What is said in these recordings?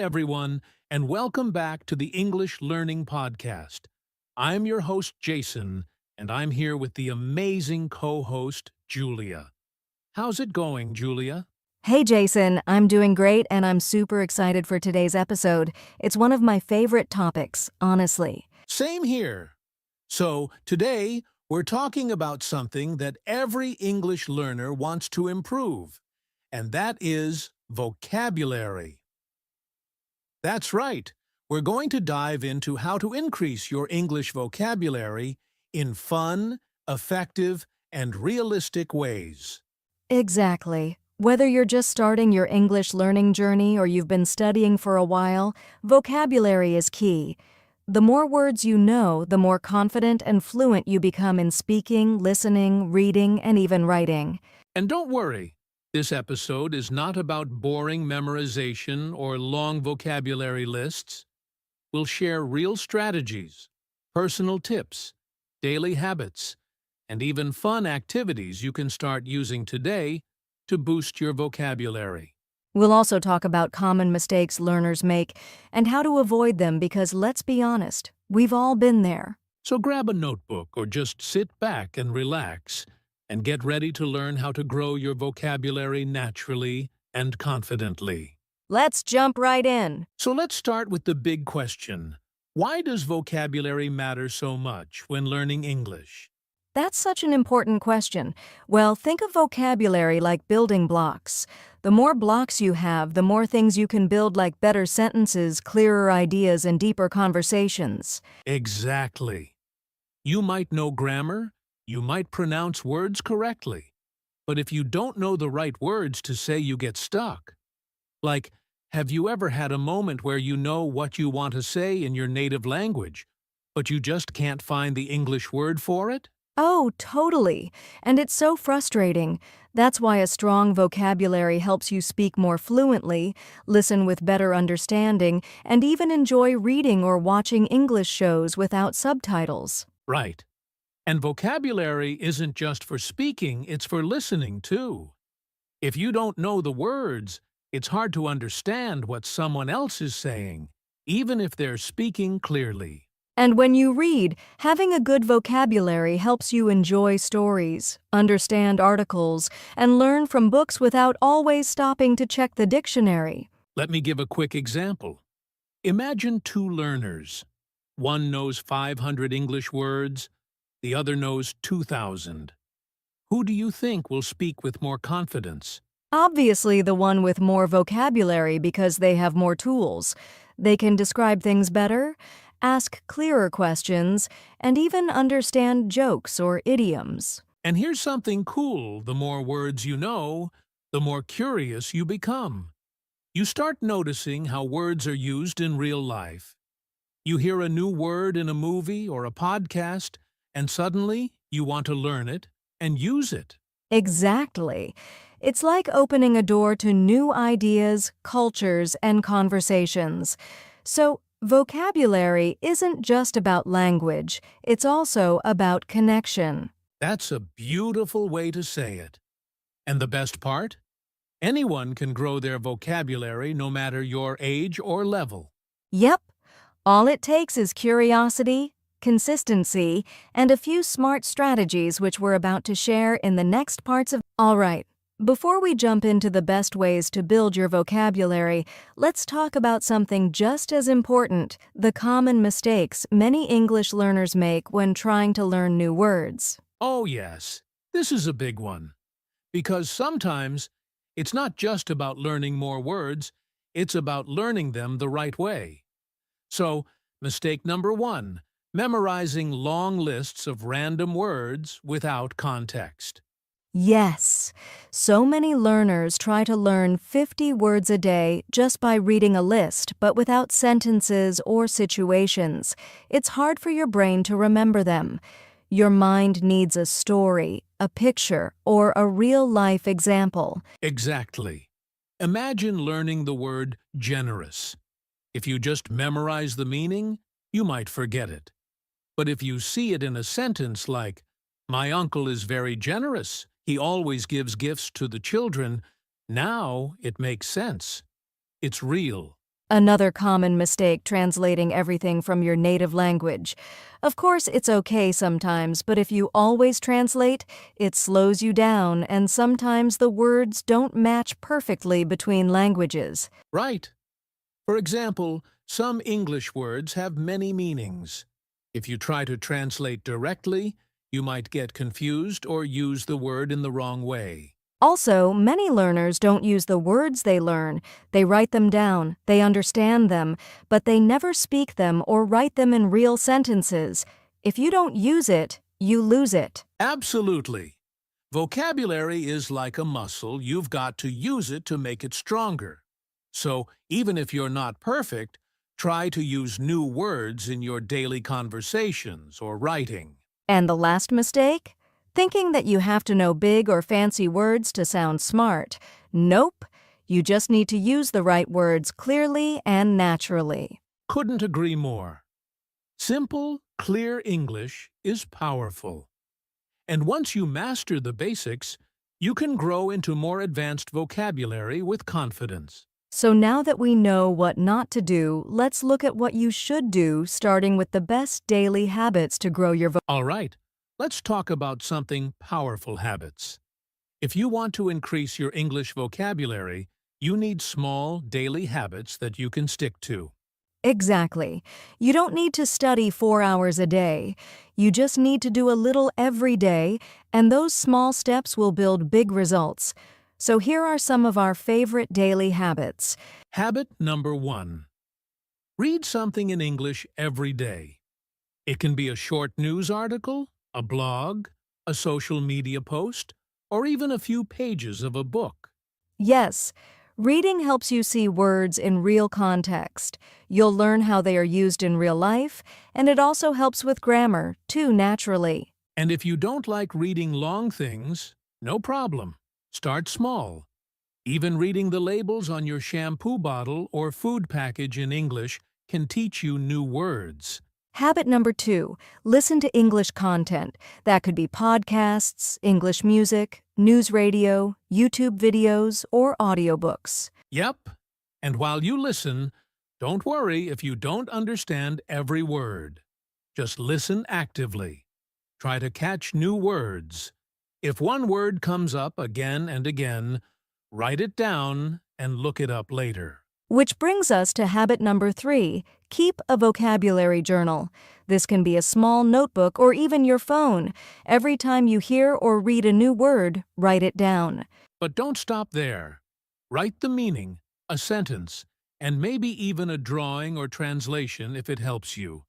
everyone, and welcome back to the English Learning Podcast. I'm your host, Jason, and I'm here with the amazing co-host, Julia. How's it going, Julia? Hey Jason, I'm doing great and I'm super excited for today's episode. It's one of my favorite topics, honestly. Same here. So, today, we're talking about something that every English learner wants to improve, and that is vocabulary. That's right. We're going to dive into how to increase your English vocabulary in fun, effective, and realistic ways. Exactly. Whether you're just starting your English learning journey or you've been studying for a while, vocabulary is key. The more words you know, the more confident and fluent you become in speaking, listening, reading, and even writing. And don't worry, this episode is not about boring memorization or long vocabulary lists. We'll share real strategies, personal tips, daily habits, and even fun activities you can start using today to boost your vocabulary. We'll also talk about common mistakes learners make and how to avoid them because let's be honest, we've all been there. So grab a notebook or just sit back and relax and get ready to learn how to grow your vocabulary naturally and confidently. Let's jump right in. So let's start with the big question. Why does vocabulary matter so much when learning English? That's such an important question. Well, think of vocabulary like building blocks. The more blocks you have, the more things you can build like better sentences, clearer ideas, and deeper conversations. Exactly. You might know grammar, you might pronounce words correctly, but if you don't know the right words to say, you get stuck. Like, have you ever had a moment where you know what you want to say in your native language, but you just can't find the English word for it? Oh, totally. And it's so frustrating. That's why a strong vocabulary helps you speak more fluently, listen with better understanding, and even enjoy reading or watching English shows without subtitles. Right. And vocabulary isn't just for speaking, it's for listening too. If you don't know the words, it's hard to understand what someone else is saying, even if they're speaking clearly. And when you read, having a good vocabulary helps you enjoy stories, understand articles, and learn from books without always stopping to check the dictionary. Let me give a quick example. Imagine two learners. One knows 500 English words, the other knows 2,000. Who do you think will speak with more confidence? Obviously, the one with more vocabulary because they have more tools. They can describe things better, ask clearer questions, and even understand jokes or idioms. And here's something cool. The more words you know, the more curious you become. You start noticing how words are used in real life. You hear a new word in a movie or a podcast, and suddenly you want to learn it and use it. Exactly. It's like opening a door to new ideas, cultures, and conversations. So, vocabulary isn't just about language, it's also about connection. That's a beautiful way to say it. And the best part? Anyone can grow their vocabulary no matter your age or level. Yep, all it takes is curiosity, consistency, and a few smart strategies which we're about to share in the next parts of... All right, before we jump into the best ways to build your vocabulary, let's talk about something just as important, the common mistakes many English learners make when trying to learn new words. Oh yes, this is a big one. Because sometimes it's not just about learning more words, it's about learning them the right way. So, mistake number 1, memorizing long lists of random words without context. Yes, so many learners try to learn 50 words a day just by reading a list, but without sentences or situations. It's hard for your brain to remember them. Your mind needs a story, a picture, or a real-life example. Exactly. Imagine learning the word generous. If you just memorize the meaning, you might forget it. But if you see it in a sentence like, "My uncle is very generous. He always gives gifts to the children," now it makes sense. It's real. Another common mistake translating everything from your native language. Of course, it's okay sometimes, but if you always translate, it slows you down, and sometimes the words don't match perfectly between languages. Right. For example, some English words have many meanings. If you try to translate directly, you might get confused or use the word in the wrong way. Also, many learners don't use the words they learn. They write them down, they understand them, but they never speak them or write them in real sentences. If you don't use it, you lose it. Absolutely. Vocabulary is like a muscle. You've got to use it to make it stronger. So, even if you're not perfect, try to use new words in your daily conversations or writing. And the last mistake? Thinking that you have to know big or fancy words to sound smart. Nope. You just need to use the right words clearly and naturally. Couldn't agree more. Simple, clear English is powerful. And once you master the basics, you can grow into more advanced vocabulary with confidence. So now that we know what not to do, let's look at what you should do, starting with the best daily habits to grow your All right, let's talk about something powerful habits. If you want to increase your English vocabulary, you need small, daily habits that you can stick to. Exactly. You don't need to study 4 hours a day. You just need to do a little every day, and those small steps will build big results. So here are some of our favorite daily habits. Habit number 1. Read something in English every day. It can be a short news article, a blog, a social media post, or even a few pages of a book. Yes, reading helps you see words in real context. You'll learn how they are used in real life, and it also helps with grammar, too, naturally. And if you don't like reading long things, no problem. Start small. Even reading the labels on your shampoo bottle or food package in English can teach you new words. Habit number 2, listen to English content. That could be podcasts, English music, news radio, YouTube videos, or audiobooks. Yep. And while you listen, don't worry if you don't understand every word. Just listen actively. Try to catch new words. If one word comes up again and again, write it down and look it up later. Which brings us to habit number 3, keep a vocabulary journal. This can be a small notebook or even your phone. Every time you hear or read a new word, write it down. But don't stop there. Write the meaning, a sentence, and maybe even a drawing or translation if it helps you.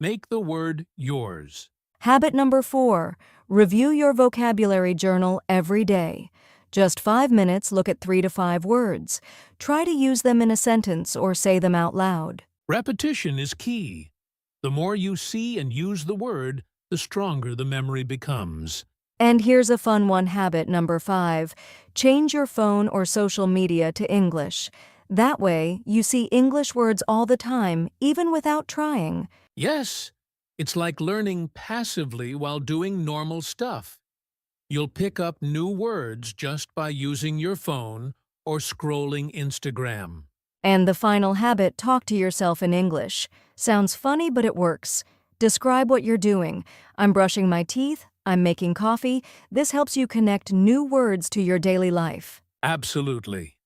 Make the word yours. Habit number 4, review your vocabulary journal every day. Just 5 minutes, look at 3 to 5 words. Try to use them in a sentence or say them out loud. Repetition is key. The more you see and use the word, the stronger the memory becomes. And here's a fun one, habit number 5. Change your phone or social media to English. That way, you see English words all the time, even without trying. Yes, it's like learning passively while doing normal stuff. You'll pick up new words just by using your phone or scrolling Instagram. And the final habit, talk to yourself in English. Sounds funny, but it works. Describe what you're doing. I'm brushing my teeth. I'm making coffee. This helps you connect new words to your daily life. Absolutely.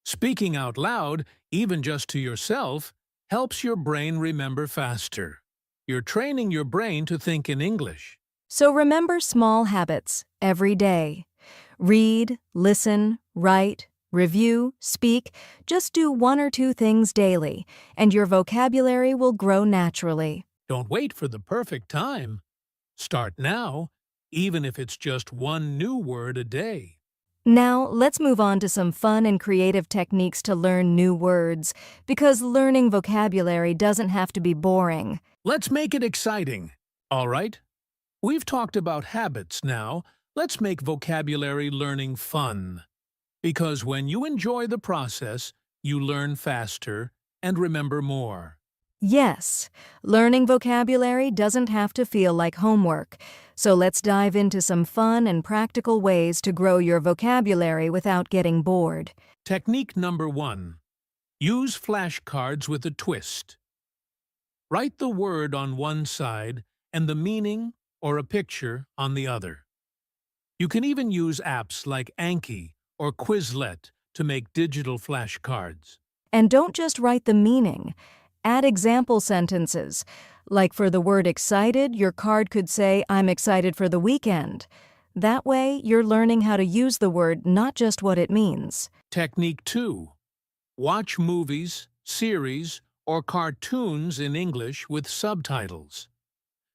Speaking out loud, even just to yourself, helps your brain remember faster. You're training your brain to think in English. So remember small habits every day. Read, listen, write, review, speak. Just do 1 or 2 things daily, and your vocabulary will grow naturally. Don't wait for the perfect time. Start now, even if it's just 1 new word a day. Now, let's move on to some fun and creative techniques to learn new words, because learning vocabulary doesn't have to be boring. Let's make it exciting. All right? We've talked about habits now. Let's make vocabulary learning fun. Because when you enjoy the process, you learn faster and remember more. Yes, learning vocabulary doesn't have to feel like homework. So let's dive into some fun and practical ways to grow your vocabulary without getting bored. Technique number 1. Use flashcards with a twist. Write the word on one side and the meaning or a picture on the other. You can even use apps like Anki or Quizlet to make digital flashcards. And don't just write the meaning. Add example sentences. Like for the word excited, your card could say, I'm excited for the weekend. That way, you're learning how to use the word, not just what it means. Technique 2. Watch movies, series, or cartoons in English with subtitles.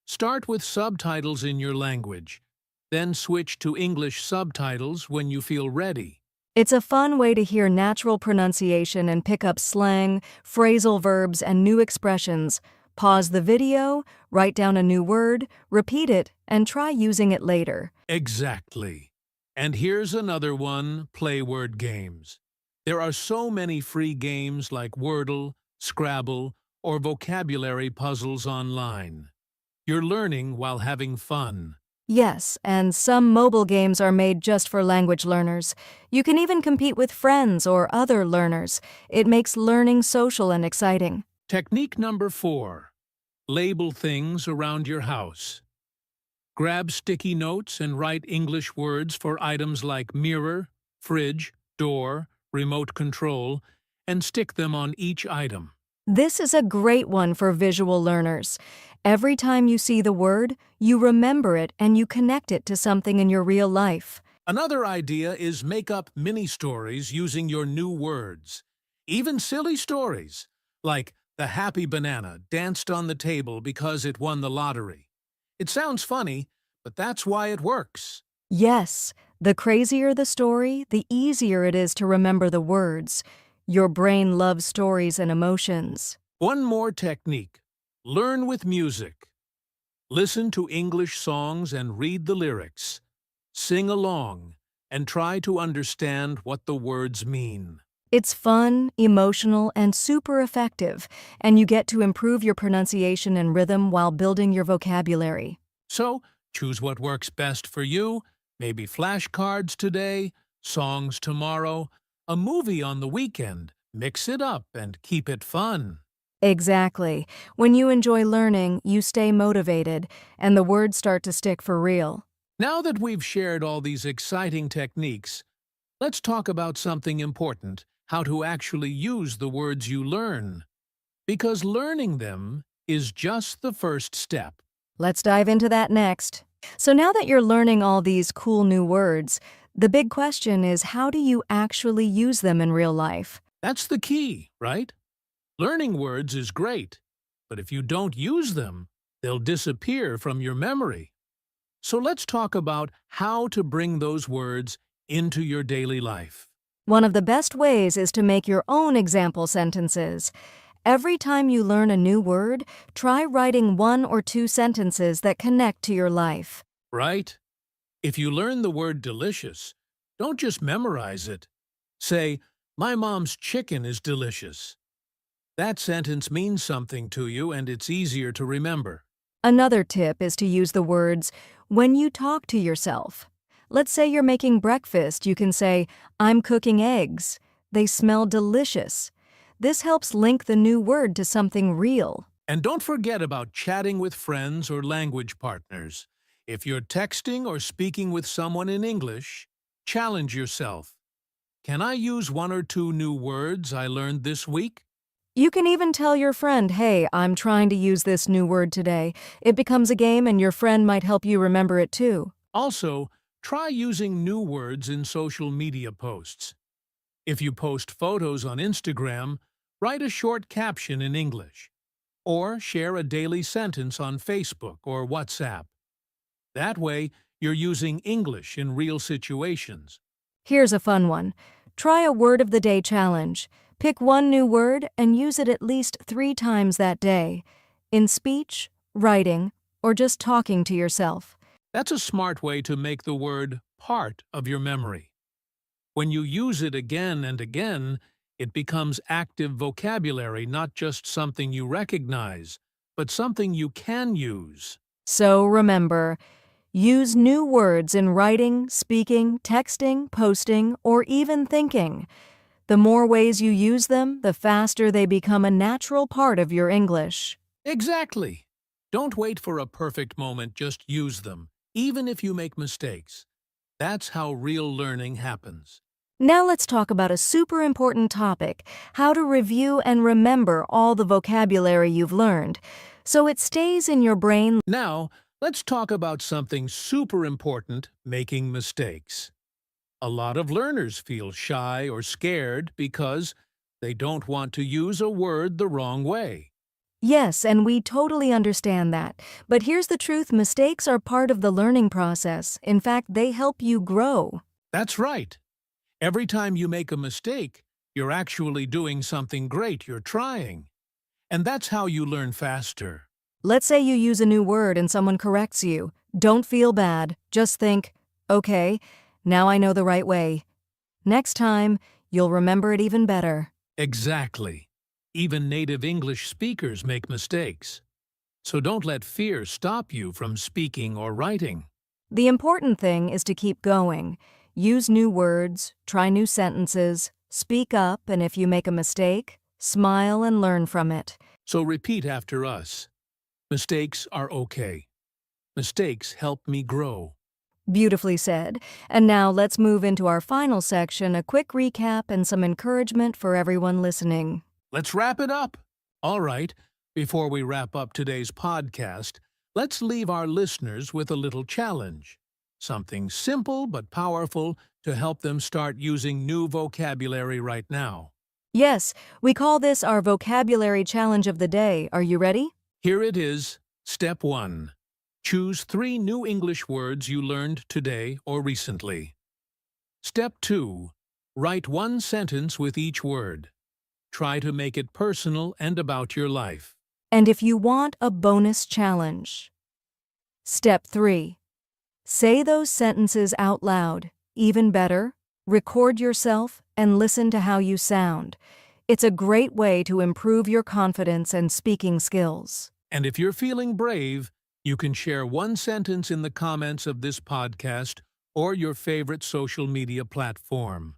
Start with subtitles in your language, then switch to English subtitles when you feel ready. It's a fun way to hear natural pronunciation and pick up slang, phrasal verbs, and new expressions. Pause the video, write down a new word, repeat it, and try using it later. Exactly. And here's another one, play word games. There are so many free games like Wordle, Scrabble, or vocabulary puzzles online. You're learning while having fun. Yes, and some mobile games are made just for language learners. You can even compete with friends or other learners. It makes learning social and exciting. Technique number 4. Label things around your house. Grab sticky notes and write English words for items like mirror, fridge, door, remote control, and stick them on each item. This is a great one for visual learners. Every time you see the word, you remember it and you connect it to something in your real life. Another idea is make up mini-stories using your new words. Even silly stories, like the happy banana danced on the table because it won the lottery. It sounds funny, but that's why it works. Yes, the crazier the story, the easier it is to remember the words. Your brain loves stories and emotions. One more technique. Learn with music. Listen to English songs and read the lyrics. Sing along and try to understand what the words mean. It's fun, emotional, and super effective, and you get to improve your pronunciation and rhythm while building your vocabulary. So, choose what works best for you. Maybe flashcards today, songs tomorrow, a movie on the weekend. Mix it up and keep it fun. Exactly. When you enjoy learning, you stay motivated, and the words start to stick for real. Now that we've shared all these exciting techniques, let's talk about something important, how to actually use the words you learn. Because learning them is just the first step. Let's dive into that next. So now that you're learning all these cool new words, the big question is, how do you actually use them in real life? That's the key, right? Learning words is great, but if you don't use them, they'll disappear from your memory. So let's talk about how to bring those words into your daily life. One of the best ways is to make your own example sentences. Every time you learn a new word, try writing 1 or 2 sentences that connect to your life. Right? If you learn the word delicious, don't just memorize it. Say, my mom's chicken is delicious. That sentence means something to you and it's easier to remember. Another tip is to use the words when you talk to yourself. Let's say you're making breakfast, you can say, I'm cooking eggs. They smell delicious. This helps link the new word to something real. And don't forget about chatting with friends or language partners. If you're texting or speaking with someone in English, challenge yourself. Can I use 1 or 2 new words I learned this week? You can even tell your friend, hey, I'm trying to use this new word today. It becomes a game and your friend might help you remember it too. Also, try using new words in social media posts. If you post photos on Instagram, write a short caption in English, or share a daily sentence on Facebook or WhatsApp. That way, you're using English in real situations. Here's a fun one. Try a word of the day challenge. Pick 1 new word and use it at least 3 times that day, in speech, writing, or just talking to yourself. That's a smart way to make the word part of your memory. When you use it again and again, it becomes active vocabulary, not just something you recognize, but something you can use. So remember, use new words in writing, speaking, texting, posting, or even thinking. The more ways you use them, the faster they become a natural part of your English. Exactly. Don't wait for a perfect moment, just use them, even if you make mistakes. That's how real learning happens. Now let's talk about a super important topic, how to review and remember all the vocabulary you've learned, so it stays in your brain. Now, let's talk about something super important, making mistakes. A lot of learners feel shy or scared because they don't want to use a word the wrong way. Yes, and we totally understand that. But here's the truth, mistakes are part of the learning process. In fact, they help you grow. That's right. Every time you make a mistake, you're actually doing something great, you're trying. And that's how you learn faster. Let's say you use a new word and someone corrects you. Don't feel bad. Just think, okay, now I know the right way. Next time, you'll remember it even better. Exactly. Even native English speakers make mistakes. So don't let fear stop you from speaking or writing. The important thing is to keep going. Use new words, try new sentences, speak up, and if you make a mistake, smile and learn from it. So repeat after us. Mistakes are okay. Mistakes help me grow. Beautifully said. And now let's move into our final section, a quick recap and some encouragement for everyone listening. Let's wrap it up. All right, before we wrap up today's podcast, let's leave our listeners with a little challenge. Something simple but powerful to help them start using new vocabulary right now. Yes, we call this our vocabulary challenge of the day. Are you ready? Here it is. Step 1. Choose 3 new English words you learned today or recently. Step 2. Write 1 sentence with each word. Try to make it personal and about your life. And if you want a bonus challenge. Step 3. Say those sentences out loud. Even better, record yourself and listen to how you sound. It's a great way to improve your confidence and speaking skills. And if you're feeling brave, you can share 1 sentence in the comments of this podcast or your favorite social media platform.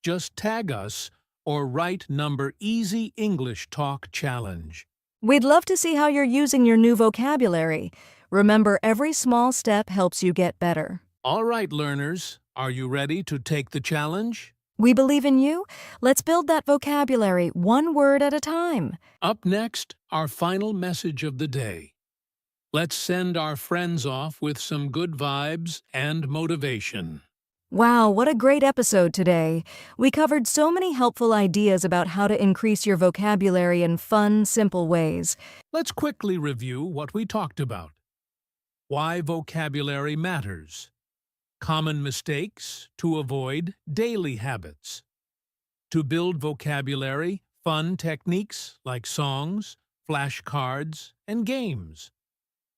Just tag us or write number Easy English Talk Challenge. We'd love to see how you're using your new vocabulary. Remember, every small step helps you get better. All right, learners, are you ready to take the challenge? We believe in you. Let's build that vocabulary 1 word at a time. Up next, our final message of the day. Let's send our friends off with some good vibes and motivation. Wow, what a great episode today. We covered so many helpful ideas about how to increase your vocabulary in fun, simple ways. Let's quickly review what we talked about. Why vocabulary matters. Common mistakes to avoid daily habits. To build vocabulary, fun techniques like songs, flashcards, and games.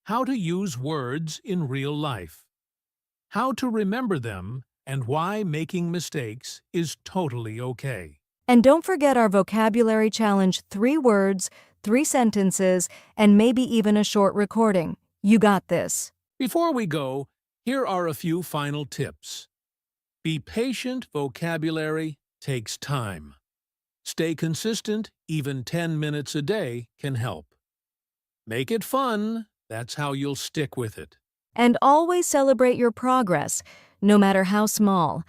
How to use words in real life. How to remember them and why making mistakes is totally okay. And don't forget our vocabulary challenge, 3 words, 3 sentences, and maybe even a short recording. You got this. Before we go, here are a few final tips. Be patient, vocabulary takes time. Stay consistent, even 10 minutes a day can help. Make it fun, that's how you'll stick with it. And always celebrate your progress, no matter how small.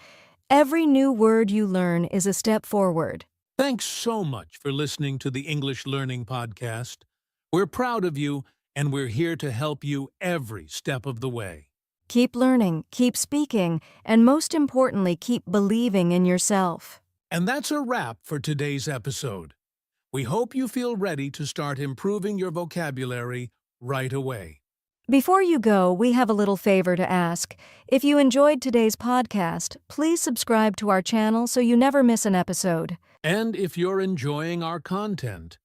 Every new word you learn is a step forward. Thanks so much for listening to the English Learning Podcast. We're proud of you, and we're here to help you every step of the way. Keep learning, keep speaking, and most importantly, keep believing in yourself. And that's a wrap for today's episode. We hope you feel ready to start improving your vocabulary right away. Before you go, we have a little favor to ask. If you enjoyed today's podcast, please subscribe to our channel so you never miss an episode. And if you're enjoying our content,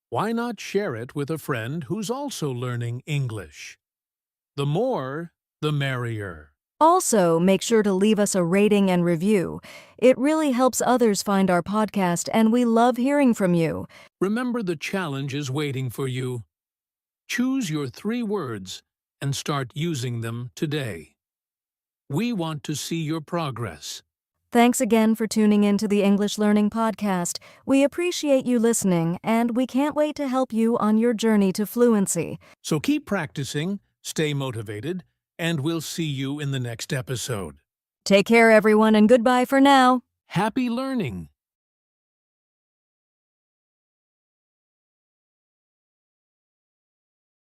why not share it with a friend who's also learning English? The more, the merrier. Also, make sure to leave us a rating and review. It really helps others find our podcast, and we love hearing from you. Remember, the challenge is waiting for you. Choose your 3 words and start using them today. We want to see your progress. Thanks again for tuning in to the English Learning Podcast. We appreciate you listening, and we can't wait to help you on your journey to fluency. So keep practicing, stay motivated, and we'll see you in the next episode. Take care, everyone, and goodbye for now. Happy learning!